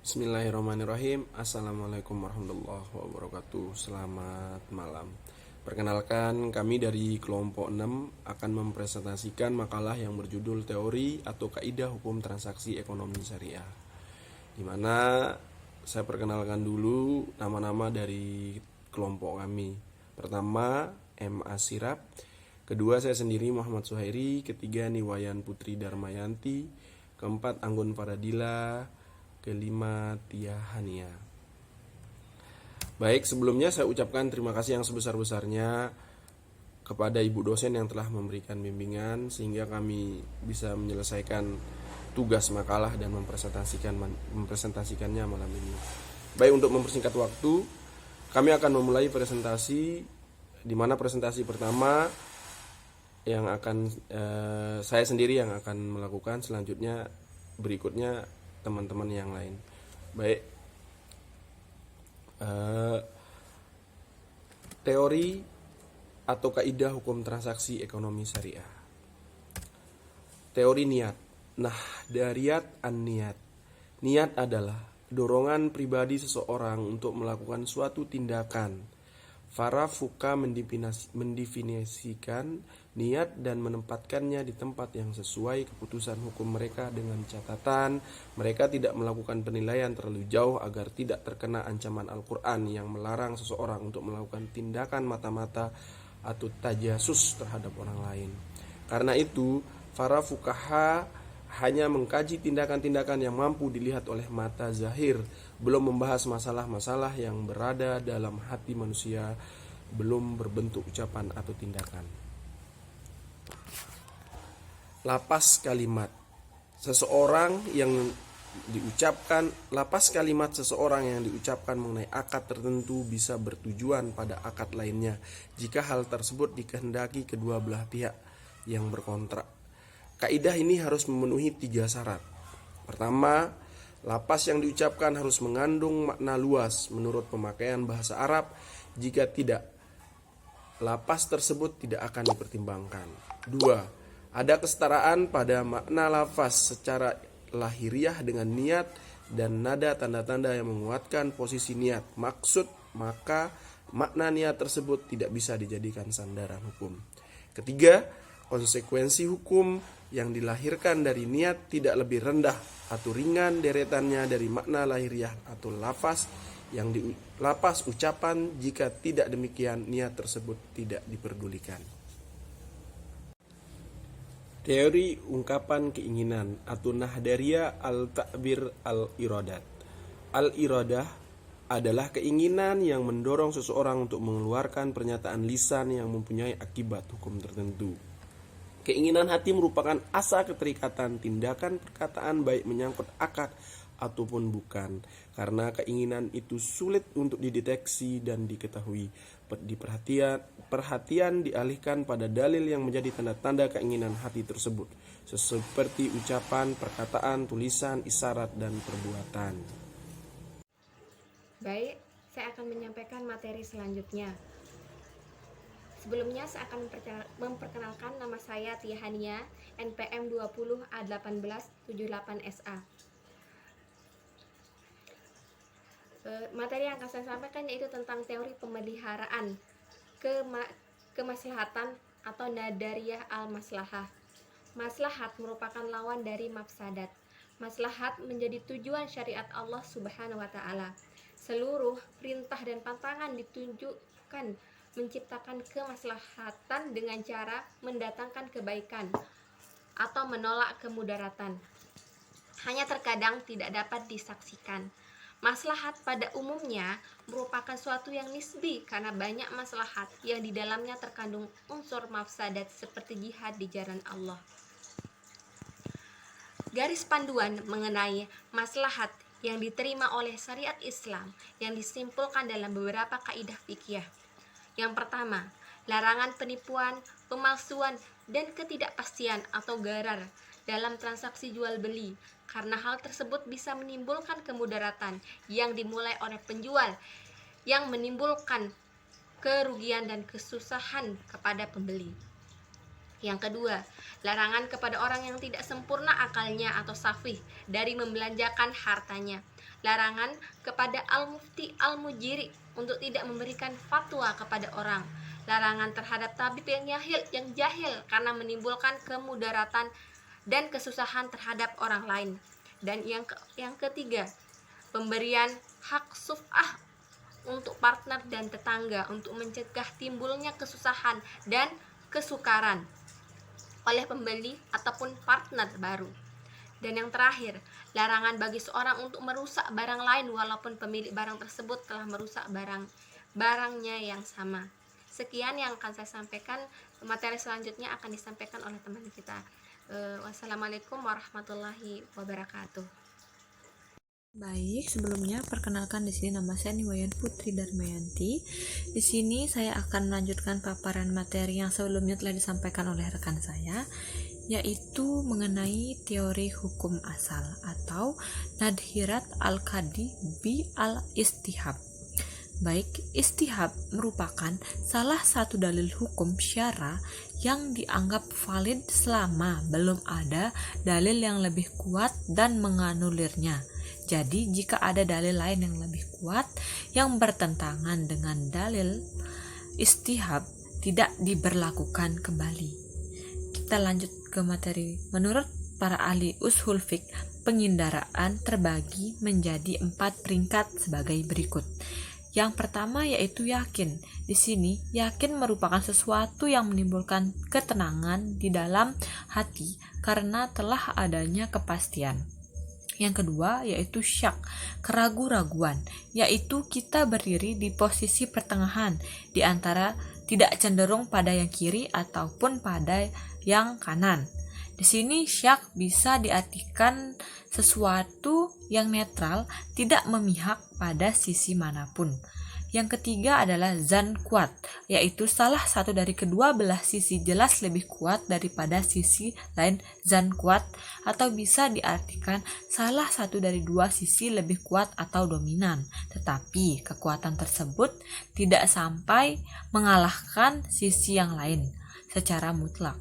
Bismillahirrahmanirrahim. Assalamualaikum warahmatullahi wabarakatuh. Selamat malam. Perkenalkan, kami dari kelompok 6 akan mempresentasikan makalah yang berjudul Teori atau Kaidah Hukum Transaksi Ekonomi Syariah. Di mana saya perkenalkan dulu nama-nama dari kelompok kami. Pertama, M.A. Sirap. Kedua, saya sendiri Muhammad Suhairi. Ketiga, Niwayan Putri Darmayanti. Keempat, Anggun Faradila. Kelima, Tia Hania. Baik, sebelumnya saya ucapkan terima kasih yang sebesar-besarnya kepada ibu dosen yang telah memberikan bimbingan sehingga kami bisa menyelesaikan tugas makalah dan mempresentasikannya malam ini. Baik, untuk mempersingkat waktu, kami akan memulai presentasi, di mana presentasi pertama yang akan saya sendiri yang akan melakukan, selanjutnya berikutnya teman-teman yang lain. Baik, teori atau kaidah hukum transaksi ekonomi syariah. Teori niat. Dariyat an-niat. Niat adalah dorongan pribadi seseorang untuk melakukan suatu tindakan. Para fuqaha mendefinisikan niat dan menempatkannya di tempat yang sesuai keputusan hukum mereka dengan catatan mereka tidak melakukan penilaian terlalu jauh agar tidak terkena ancaman Al-Quran yang melarang seseorang untuk melakukan tindakan mata-mata atau tajasus terhadap orang lain. Karena itu, para fuqaha hanya mengkaji tindakan-tindakan yang mampu dilihat oleh mata zahir, belum membahas masalah-masalah yang berada dalam hati manusia, belum berbentuk ucapan atau tindakan. Lapas kalimat seseorang yang diucapkan mengenai akad tertentu bisa bertujuan pada akad lainnya jika hal tersebut dikehendaki kedua belah pihak yang berkontrak. Kaidah ini harus memenuhi 3 syarat. Pertama, lapas yang diucapkan harus mengandung makna luas menurut pemakaian bahasa Arab. Jika tidak, lapas tersebut tidak akan dipertimbangkan. 2, ada kesetaraan pada makna lafaz secara lahiriah dengan niat dan nada tanda-tanda yang menguatkan posisi niat maksud, maka makna niat tersebut tidak bisa dijadikan sandaran hukum. Ketiga, konsekuensi hukum yang dilahirkan dari niat tidak lebih rendah atau ringan deretannya dari makna lahiriah atau lafaz yang di lapas ucapan. Jika tidak demikian, niat tersebut tidak diperdulikan. Teori ungkapan keinginan atau nahdariyah al-ta'bir al-iradat. Al-iradah adalah keinginan yang mendorong seseorang untuk mengeluarkan pernyataan lisan yang mempunyai akibat hukum tertentu. Keinginan hati merupakan asa keterikatan tindakan perkataan baik menyangkut akad ataupun bukan. Karena keinginan itu sulit untuk dideteksi dan diketahui, perhatian dialihkan pada dalil yang menjadi tanda-tanda keinginan hati tersebut, seperti ucapan, perkataan, tulisan, isyarat, dan perbuatan. Baik, saya akan menyampaikan materi selanjutnya. Sebelumnya saya akan memperkenalkan nama saya Tia Hania, NPM 20A1878SA. Materi yang akan saya sampaikan yaitu tentang teori pemeliharaan kemaslahatan atau nadariyah al-maslahah. Maslahat merupakan lawan dari mafsadat. Maslahat menjadi tujuan syariat Allah Subhanahu wa taala. Seluruh perintah dan pantangan ditunjukkan menciptakan kemaslahatan dengan cara mendatangkan kebaikan atau menolak kemudaratan. Hanya terkadang tidak dapat disaksikan. Maslahat pada umumnya merupakan suatu yang nisbi karena banyak maslahat yang di dalamnya terkandung unsur mafsadat seperti jihad di jalan Allah. Garis panduan mengenai maslahat yang diterima oleh syariat Islam yang disimpulkan dalam beberapa kaidah fikih. Yang pertama, larangan penipuan, pemalsuan, dan ketidakpastian atau gharar dalam transaksi jual beli, karena hal tersebut bisa menimbulkan kemudaratan yang dimulai oleh penjual yang menimbulkan kerugian dan kesusahan kepada pembeli. Yang kedua, larangan kepada orang yang tidak sempurna akalnya atau safih dari membelanjakan hartanya. Larangan kepada al-mufti al-mujiri untuk tidak memberikan fatwa kepada orang. Larangan terhadap tabib yang jahil karena menimbulkan kemudaratan dan kesusahan terhadap orang lain. Dan yang ketiga, pemberian hak suf'ah untuk partner dan tetangga untuk mencegah timbulnya kesusahan dan kesukaran oleh pembeli ataupun partner baru. Dan yang terakhir, larangan bagi seorang untuk merusak barang lain walaupun pemilik barang tersebut telah merusak barangnya yang sama. Sekian yang akan saya sampaikan. Materi selanjutnya akan disampaikan oleh teman kita. Wassalamualaikum warahmatullahi wabarakatuh. Baik, sebelumnya perkenalkan di sini nama saya Niwayan Putri Darmayanti. Di sini saya akan melanjutkan paparan materi yang sebelumnya telah disampaikan oleh rekan saya, yaitu mengenai teori hukum asal atau Nadhirat al-Qadi bi al-Istihab. Baik, istihab merupakan salah satu dalil hukum syara yang dianggap valid selama belum ada dalil yang lebih kuat dan menganulirnya. Jadi, jika ada dalil lain yang lebih kuat yang bertentangan dengan dalil istihab, tidak diberlakukan kembali. Kita lanjut ke materi. Menurut para ahli ushul fiqh, pengindaraan terbagi menjadi 4 peringkat sebagai berikut. Yang pertama yaitu yakin. Di sini, yakin merupakan sesuatu yang menimbulkan ketenangan di dalam hati karena telah adanya kepastian. Yang kedua yaitu syak, keraguan-raguan, yaitu kita berdiri di posisi pertengahan di antara tidak cenderung pada yang kiri ataupun pada yang kanan. Di sini syak bisa diartikan sesuatu yang netral, tidak memihak pada sisi manapun. Yang ketiga adalah zan kuat, yaitu salah satu dari kedua belah sisi jelas lebih kuat daripada sisi lain zan kuat, atau bisa diartikan salah satu dari dua sisi lebih kuat atau dominan, tetapi kekuatan tersebut tidak sampai mengalahkan sisi yang lain secara mutlak.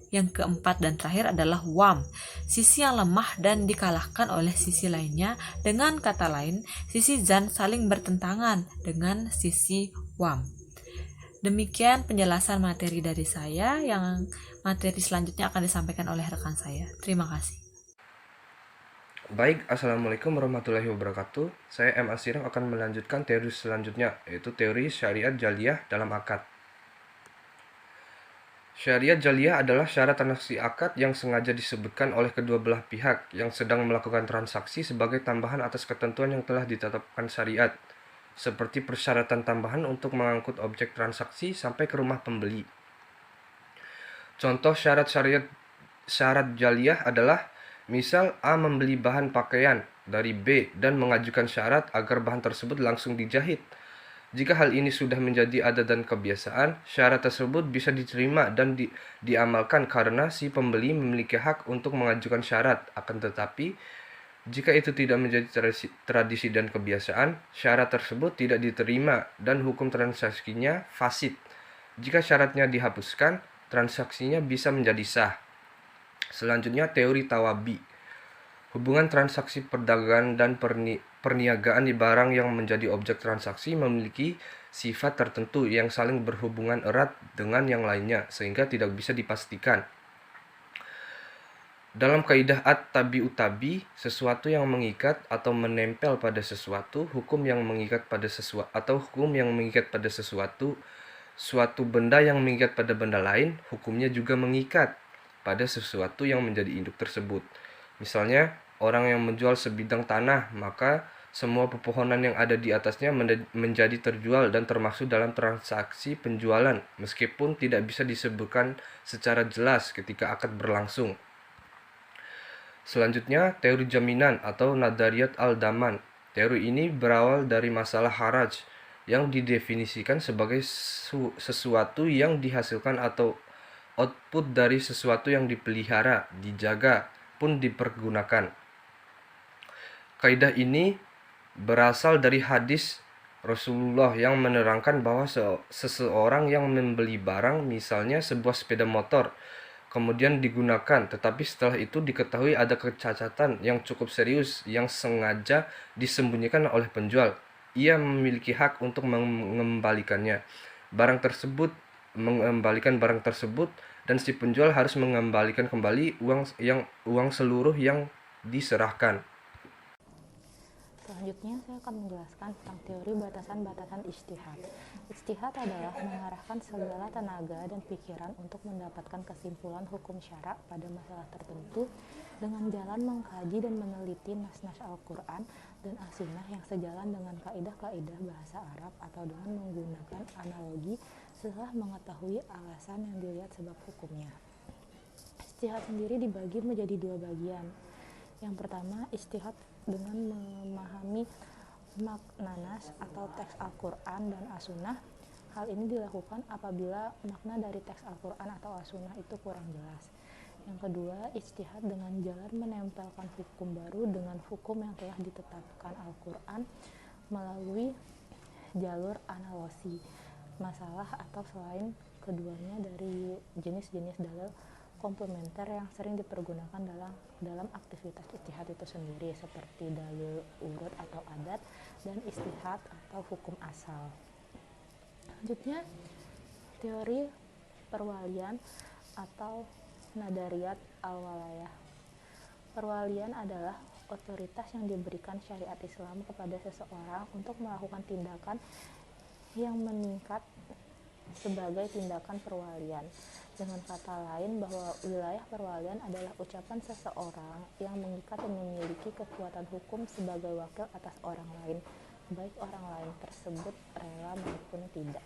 Yang keempat dan terakhir adalah wam, sisi yang lemah dan dikalahkan oleh sisi lainnya. Dengan kata lain, sisi zan saling bertentangan dengan sisi wam. Demikian penjelasan materi dari saya, yang materi selanjutnya akan disampaikan oleh rekan saya. Terima kasih. Baik, Assalamualaikum warahmatullahi wabarakatuh. Saya M. Asiraf akan melanjutkan teori selanjutnya, yaitu teori syariat jaliyah dalam akad. Syariat jaliyah adalah syarat transaksi akad yang sengaja disebutkan oleh kedua belah pihak yang sedang melakukan transaksi sebagai tambahan atas ketentuan yang telah ditetapkan syariat, seperti persyaratan tambahan untuk mengangkut objek transaksi sampai ke rumah pembeli. Contoh syarat jaliyah adalah misal A membeli bahan pakaian dari B dan mengajukan syarat agar bahan tersebut langsung dijahit. Jika hal ini sudah menjadi adat dan kebiasaan, syarat tersebut bisa diterima dan diamalkan karena si pembeli memiliki hak untuk mengajukan syarat. Akan tetapi, jika itu tidak menjadi tradisi dan kebiasaan, syarat tersebut tidak diterima dan hukum transaksinya fasid. Jika syaratnya dihapuskan, transaksinya bisa menjadi sah. Selanjutnya, teori tawabi. Hubungan transaksi perdagangan dan perniagaan di barang yang menjadi objek transaksi memiliki sifat tertentu yang saling berhubungan erat dengan yang lainnya sehingga tidak bisa dipastikan. Dalam kaidah at-tabi'utabi, sesuatu yang mengikat atau menempel pada sesuatu, hukum yang mengikat pada sesuatu, suatu benda yang mengikat pada benda lain, hukumnya juga mengikat pada sesuatu yang menjadi induk tersebut. Misalnya, orang yang menjual sebidang tanah, maka semua pepohonan yang ada di atasnya menjadi terjual dan termasuk dalam transaksi penjualan, meskipun tidak bisa disebutkan secara jelas ketika akad berlangsung. Selanjutnya, teori jaminan atau Nadariyat al-Daman. Teori ini berawal dari masalah haraj, yang didefinisikan sebagai sesuatu yang dihasilkan atau output dari sesuatu yang dipelihara, dijaga, pun dipergunakan. Kaidah ini berasal dari hadis Rasulullah yang menerangkan bahwa seseorang yang membeli barang, misalnya sebuah sepeda motor, kemudian digunakan, tetapi setelah itu diketahui ada kecacatan yang cukup serius yang sengaja disembunyikan oleh penjual. Ia memiliki hak untuk mengembalikannya. Mengembalikan barang tersebut, dan si penjual harus mengembalikan kembali uang seluruh yang diserahkan. Selanjutnya saya akan menjelaskan tentang teori batasan-batasan ijtihad. Ijtihad adalah mengarahkan segala tenaga dan pikiran untuk mendapatkan kesimpulan hukum syara pada masalah tertentu dengan jalan mengkaji dan meneliti nas-nas Al-Quran dan As-Sunnah yang sejalan dengan kaidah-kaidah bahasa Arab atau dengan menggunakan analogi setelah mengetahui alasan yang dilihat sebab hukumnya. Ijtihad sendiri dibagi menjadi dua bagian. Yang pertama, ijtihad dengan memahami makna nas atau teks Al-Quran dan As-Sunnah. Hal ini dilakukan apabila makna dari teks Al-Quran atau As-Sunnah itu kurang jelas. Yang kedua, ijtihad dengan jalan menempelkan hukum baru dengan hukum yang telah ditetapkan Al-Quran melalui jalur analogi masalah atau selain keduanya dari jenis-jenis dalil komplementer yang sering dipergunakan dalam aktivitas ijtihad itu sendiri, seperti dalil urut atau adat dan istihad atau hukum asal. Selanjutnya, teori perwalian atau nadariyat al-walayah. Perwalian adalah otoritas yang diberikan syariat Islam kepada seseorang untuk melakukan tindakan yang meningkat sebagai tindakan perwalian. Dengan kata lain, bahwa wilayah perwalian adalah ucapan seseorang yang mengikat dan memiliki kekuatan hukum sebagai wakil atas orang lain, baik orang lain tersebut rela maupun tidak.